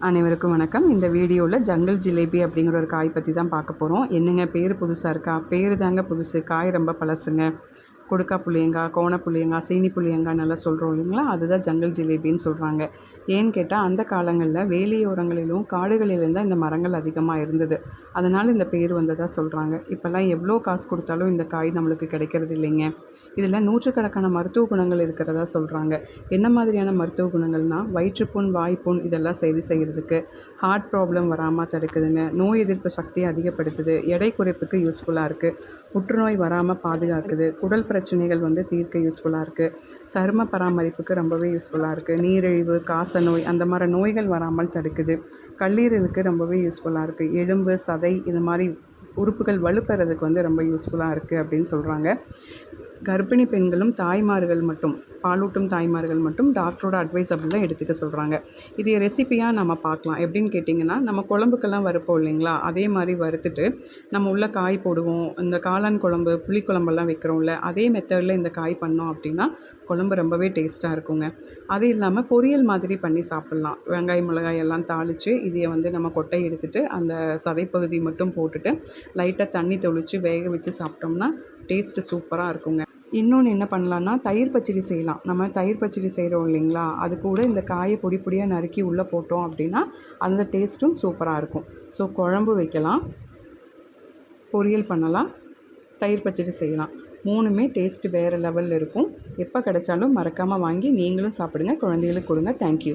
அனைவருக்கும் வணக்கம். இந்த வீடியோவில் ஜங்கிள் ஜிலேபி அப்படிங்கிற ஒரு காய் பற்றி தான் பார்க்க போகிறோம். என்னங்க பேர் புதுசாக இருக்கா? பேர் தாங்க புதுசு, காய் ரொம்ப பழசுங்க. கொடுக்கா புளியங்காய், கோண புளியங்காய், சீனி புளியங்காய் நல்லா சொல்கிறோம் இல்லைங்களா, அதுதான் ஜங்கிள் ஜிலேபின்னு சொல்கிறாங்க. ஏன்னு கேட்டால் அந்த காலங்களில் வேலியோரங்களிலும் காடுகளிலும் தான் இந்த மரங்கள் அதிகமாக இருந்தது. அதனால் இந்த பேர் வந்ததாக சொல்கிறாங்க. இப்போல்லாம் எவ்வளோ காசு கொடுத்தாலும் இந்த காய் நம்மளுக்கு கிடைக்கிறது இல்லைங்க. இதில் நூற்றுக்கணக்கான மருத்துவ குணங்கள் இருக்கிறதா சொல்கிறாங்க. என்ன மாதிரியான மருத்துவ குணங்கள்னால், வயிற்றுப்புண், வாய்ப்புண் இதெல்லாம் சரி செய்கிறதுக்கு, ஹார்ட் ப்ராப்ளம் வராமல் தடுக்குதுங்க, நோய் எதிர்ப்பு சக்தியை அதிகப்படுத்துது, எடை குறைப்புக்கு யூஸ்ஃபுல்லாக இருக்குது, புற்றுநோய் வராமல் பாதுகாக்குது, குடல் பிரச்சனைகள் தீர்க்க யூஸ்ஃபுல்லாக இருக்குது, சரும பராமரிப்புக்கு ரொம்பவே யூஸ்ஃபுல்லாக இருக்குது, நீரிழிவு, காசநோய் அந்த மாதிரி நோய்கள் வராமல் தடுக்குது, கல்லீரலுக்கு ரொம்பவே யூஸ்ஃபுல்லாக இருக்குது, எலும்பு, சதை இது மாதிரி உறுப்புகள் வலுப்பெறதுக்கு ரொம்ப யூஸ்ஃபுல்லாக இருக்குது அப்படின்னு சொல்கிறாங்க. கர்ப்பிணி பெண்களும் தாய்மார்கள் மட்டும், பாலூட்டும் தாய்மார்கள் மட்டும் டாக்டரோட அட்வைஸ் அப்படிலாம் எடுத்துக்க சொல்கிறாங்க. இது ரெசிபியாக நம்ம பார்க்கலாம். எப்படின்னு கேட்டிங்கன்னா, நம்ம குழம்புக்கெல்லாம் வறுப்போம் இல்லைங்களா, அதே மாதிரி வறுத்துட்டு நம்ம உள்ள காய் போடுவோம். இந்த காளான் குழம்பு, புளிக்குழம்பெல்லாம் வைக்கிறோம்ல, அதே மெத்தடில் இந்த காய் பண்ணோம் அப்படின்னா குழம்பு ரொம்பவே டேஸ்ட்டாக இருக்குங்க. அது இல்லாமல் பொரியல் மாதிரி பண்ணி சாப்பிட்லாம். வெங்காயம், மிளகாய் எல்லாம் தாளித்து இதையை நம்ம கொட்டை எடுத்துகிட்டு அந்த சதைப்பகுதி மட்டும் போட்டுட்டு லைட்டாக தண்ணி தெளித்து வேக வச்சு சாப்பிட்டோம்னா டேஸ்ட்டு சூப்பராக இருக்குங்க. இன்னொன்று என்ன பண்ணலான்னா, தயிர் பச்சடி செய்யலாம். நம்ம தயிர் பச்சடி செய்கிறோம் இல்லைங்களா, அது கூட இந்த காயை பொடி பொடியாக நறுக்கி உள்ளே போட்டோம் அப்படின்னா அந்த டேஸ்ட்டும் சூப்பராக இருக்கும். ஸோ குழம்பு வைக்கலாம், பொரியல் பண்ணலாம், தயிர் பச்சடி செய்யலாம். மூணுமே டேஸ்ட்டு வேறு லெவலில் இருக்கும். எப்போ கிடைச்சாலும் மறக்காமல் வாங்கி நீங்களும் சாப்பிடுங்க, குழந்தைகளுக்கு கொடுங்க. தேங்க்யூ.